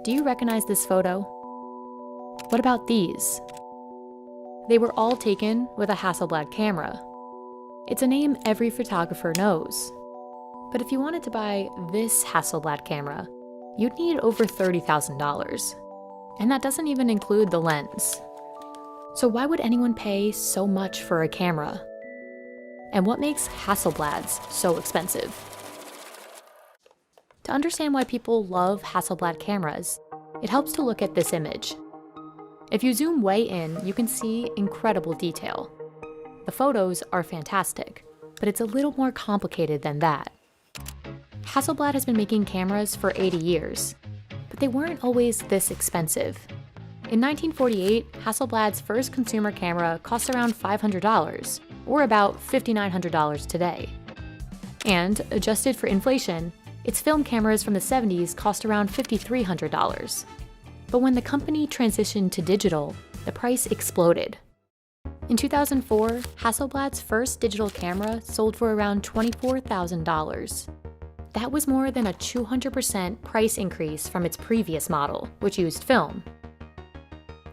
Do you recognize this photo? What about these? They were all taken with a Hasselblad camera. It's a name every photographer knows. But if you wanted to buy this Hasselblad camera, you'd need over $30,000. And that doesn't even include the lens. So why would anyone pay so much for a camera? And what makes Hasselblads so expensive? To understand why people love Hasselblad cameras, it helps to look at this image. If you zoom way in, you can see incredible detail. The photos are fantastic, but it's a little more complicated than that. Hasselblad has been making cameras for 80 years, but they weren't always this expensive. In 1948, Hasselblad's first consumer camera cost around $500, or about $5,900 today. And, adjusted for inflation, its film cameras from the 70s cost around $5,300. But when the company transitioned to digital, the price exploded. In 2004, Hasselblad's first digital camera sold for around $24,000. That was more than a 200% price increase from its previous model, which used film.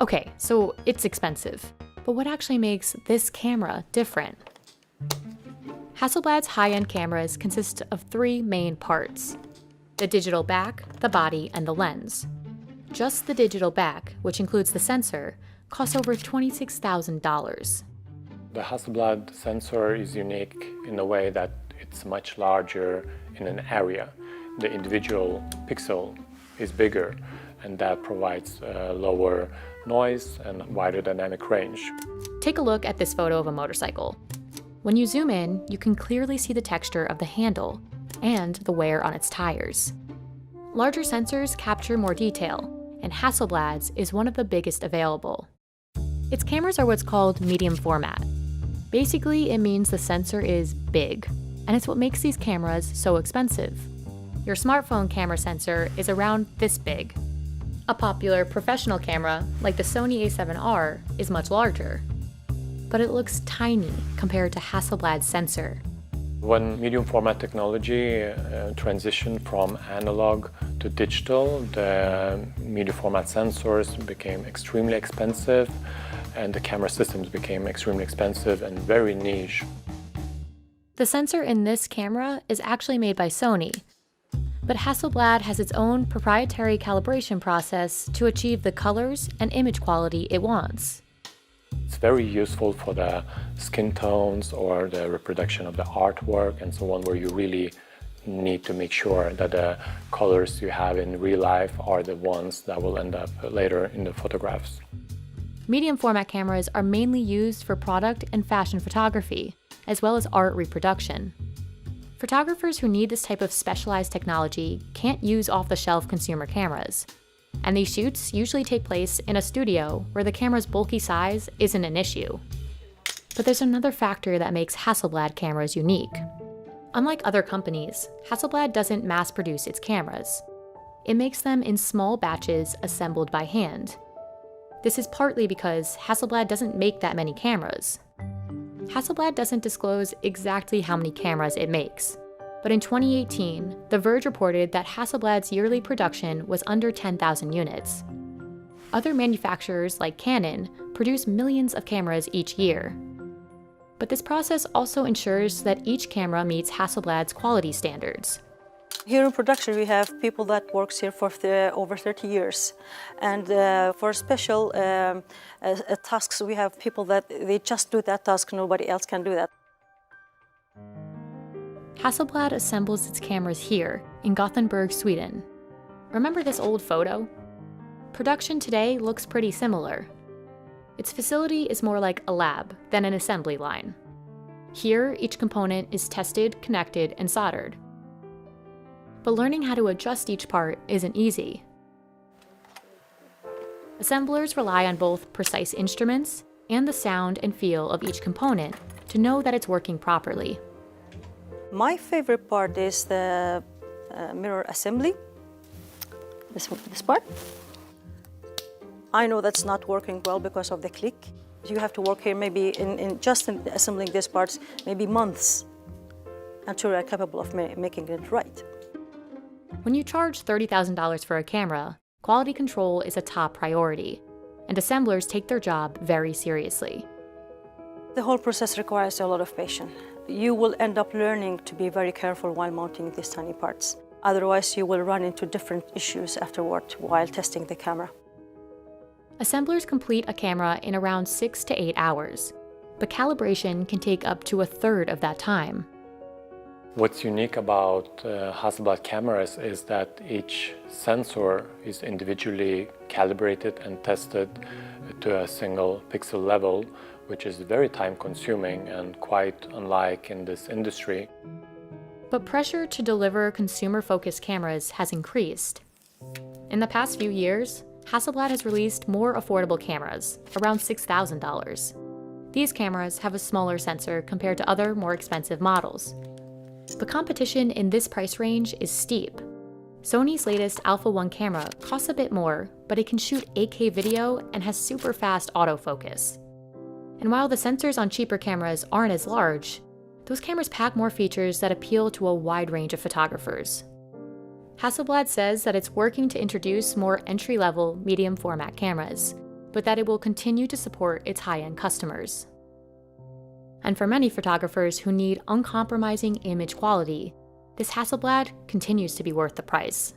Okay, so it's expensive, but what actually makes this camera different? Hasselblad's high-end cameras consist of three main parts: the digital back, the body, and the lens. Just the digital back, which includes the sensor, costs over $26,000. The Hasselblad sensor is unique in a way that it's much larger in an area. The individual pixel is bigger, and that provides lower noise and wider dynamic range. Take a look at this photo of a motorcycle. When you zoom in, you can clearly see the texture of the handle and the wear on its tires. Larger sensors capture more detail, and Hasselblad's is one of the biggest available. Its cameras are what's called medium format. Basically, it means the sensor is big, and it's what makes these cameras so expensive. Your smartphone camera sensor is around this big. A popular professional camera, like the Sony a7R, is much larger. But it looks tiny compared to Hasselblad's sensor. When medium format technology transitioned from analog to digital, the medium format sensors became extremely expensive, and the camera systems became extremely expensive and very niche. The sensor in this camera is actually made by Sony, but Hasselblad has its own proprietary calibration process to achieve the colors and image quality it wants. It's very useful for the skin tones or the reproduction of the artwork and so on, where you really need to make sure that the colors you have in real life are the ones that will end up later in the photographs. Medium format cameras are mainly used for product and fashion photography, as well as art reproduction. Photographers who need this type of specialized technology can't use off-the-shelf consumer cameras. And these shoots usually take place in a studio where the camera's bulky size isn't an issue. But there's another factor that makes Hasselblad cameras unique. Unlike other companies, Hasselblad doesn't mass produce its cameras. It makes them in small batches assembled by hand. This is partly because Hasselblad doesn't make that many cameras. Hasselblad doesn't disclose exactly how many cameras it makes. But in 2018, The Verge reported that Hasselblad's yearly production was under 10,000 units. Other manufacturers like Canon produce millions of cameras each year. But this process also ensures that each camera meets Hasselblad's quality standards. Here in production, we have people that works here for over 30 years. And for special tasks, we have people that they just do that task, nobody else can do that. Hasselblad assembles its cameras here in Gothenburg, Sweden. Remember this old photo? Production today looks pretty similar. Its facility is more like a lab than an assembly line. Here, each component is tested, connected, and soldered. But learning how to adjust each part isn't easy. Assemblers rely on both precise instruments and the sound and feel of each component to know that it's working properly. My favorite part is the mirror assembly, this part. I know that's not working well because of the click. You have to work here maybe in assembling these parts, maybe months, until you're capable of making it right. When you charge $30,000 for a camera, quality control is a top priority, and assemblers take their job very seriously. The whole process requires a lot of patience. You will end up learning to be very careful while mounting these tiny parts. Otherwise, you will run into different issues afterward while testing the camera. Assemblers complete a camera in around 6 to 8 hours, but calibration can take up to a third of that time. What's unique about Hasselblad cameras is that each sensor is individually calibrated and tested to a single pixel level, which is very time-consuming and quite unlike in this industry. But pressure to deliver consumer-focused cameras has increased. In the past few years, Hasselblad has released more affordable cameras, around $6,000. These cameras have a smaller sensor compared to other, more expensive models. The competition in this price range is steep. Sony's latest Alpha 1 camera costs a bit more, but it can shoot 8K video and has super fast autofocus. And while the sensors on cheaper cameras aren't as large, those cameras pack more features that appeal to a wide range of photographers. Hasselblad says that it's working to introduce more entry-level, medium-format cameras, but that it will continue to support its high-end customers. And for many photographers who need uncompromising image quality, this Hasselblad continues to be worth the price.